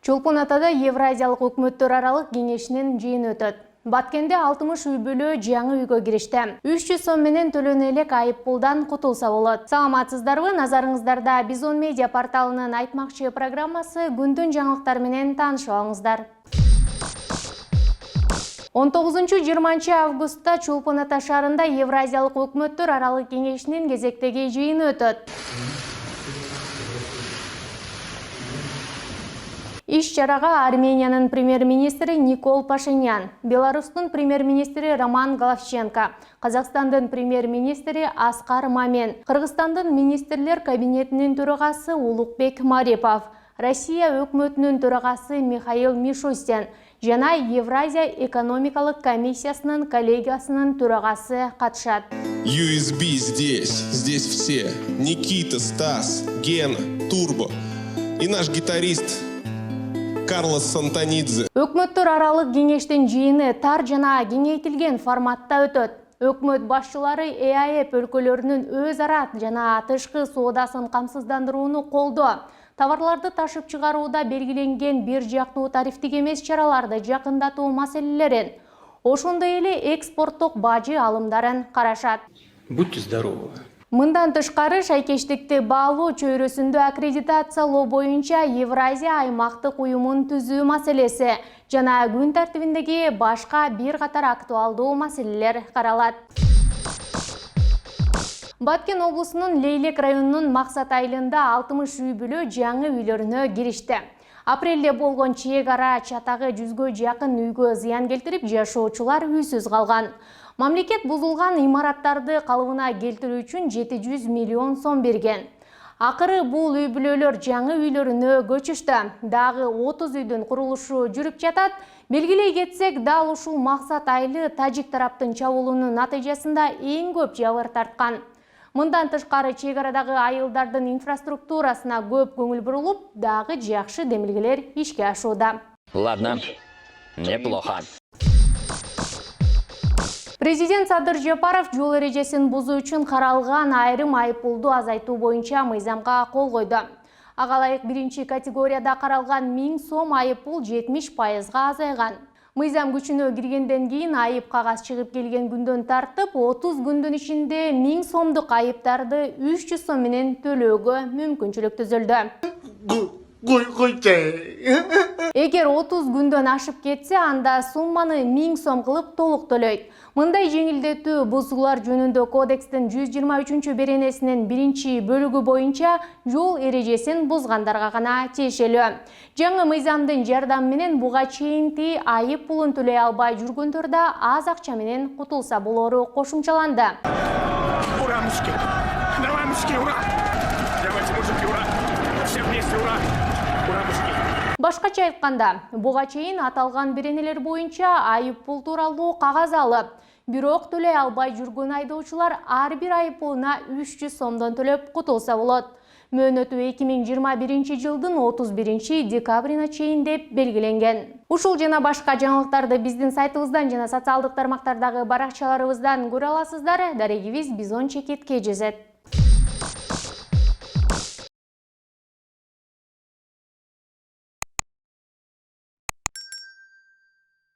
Чолпон Атада Евразиялық өкмөттөр аралык кеңешинин жыйыны өтөт. Баткенде 60 үй бүлө жаңы үйгө киришти. 300 сом менен төлөнө элек айып пулдан кутулса болот. Саламатсыздарбы? Назарыңыздарда Бизон медиа порталынын айтмакчы программасы күндүн жаңылыктары менен таанышып алыңыздар. 19-20 августта Чолпон Ата шаарында Евразиялык өкмөттөр аралык кеңешинин кезектеги жыйыны өтөт. Иш-чарага Армениянын премьер-министри Никол Пашинян, Беларустун премьер-министри Роман Головченко, Казакстандын премьер-министри Аскар Мамен, Кыргызстандын министрлер кабинетинин төрагасы Улукбек Марипов, Россия өкмөтүнүн төрагасы Михаил Мишустин жана Евразия экономикалык комиссиясынын коллегиясынын төрагасы катышат. USB здесь все. Никита, Стас, Гена, Турбо и наш гитарист Карлос Сантанидзе. Өкмөттөр аралык кеңештин жыйыны тар жана кеңейтилген форматта өтөт. Өкмөт башчылары ЭАЭП өлкөлөрүнүн өз ара жана тышкы соодасын камсыздандырууну колдоо, товарларды ташып чыгарууда белгиленген бир жактуу тарифтик эмес чараларды жакындатуу маселелерин, ошондой эле экспорттук бажы алымдарын карашат. Будьте здоровы. Мындан тышкары шайкештикти баалоо чөйрөсүндө аккредитациялоо боюнча Евразия аймактык уюмун түзүү маселеси жана күн тартибиндеги башка бир катар актуалдуу маселелер каралат. Баткен облусунун Лейлек районунун Максат айылында 60 үй бүлө жаңы үйлөрүнө киришти. Апрелде болгон чек ара чатагы 100гө жакын үйгө зыян келтирип, жашоочулар үйсүз калган. Мамлекет бузулган имараттарды калыбына келтирүү үчүн 700 миллион сом берген. Акыры бул үй бүлөлөр жаңы үйлөрүнө көчүштү. Дагы 30 үйдүн курулушу жүрүп жатат. Белгилей кетсек, дал ушул Максат айылы тажик тараптын чабуулунун натыйжасында эң көп жабыр тарткан. Мындан тышкары чек арадагы айылдардын инфраструктурасына көп көңүл бурулуп, дагы жакшы демилгелер ишке ашууда. Ладно, неплохо. Президент Садыр Жапаров жол эрежесин бузуу үчүн каралган айрым айыппулду азайтуу боюнча мыйзамга кол койду. Ага ылайык биринчи категорияда каралган 1000 сом айыппул 70%га азайган. Мыйзам күчүнө киргенден кийин айып кагаз чыгып келген күндөн тартып 30 күндүн ичинде 1000 сомдук айыптарды 300 сом менен төлөөгө мүмкүнчүлүк түзүлдү. Эгер 30 күндөн ашып кетсе, анда сумманы 1000 сом кылып толук төлөйт. Мындай жеңилдетүү бузуулар жөнүндө кодекстин 123 беренесинин 1-бөлүгү боюнча жол эрежесин бузгандарга гана тиешелүү. Жаңы мыйзамдын жардамы менен буга чейинки айып пулун төлөй албай жүргөндөр да аз акча менен кутулса болору кошумчаланды. Ура, мужики! Давай, мужики, ура! Давайте, мужики, ура! Все вместе, ура! Ура, мужики! Башкача айтканда, буга чейин аталган беренелер боюнча айып пул тууралуу кагаз алып, бирок төлөй албай жүргөн айдоочулар ар бир айып пулуна 300 сомдон төлөп кутулса болот. Мөөнөтү 2021 жылдын 31 декабрына чейин деп белгиленген. Ушул жана башка жаңылыктарды биздин сайтыбыздан жана социалдык тармактардагы баракчаларыбыздан көрө аласыздар. Дарегибиз Бизон Чекит KJZ.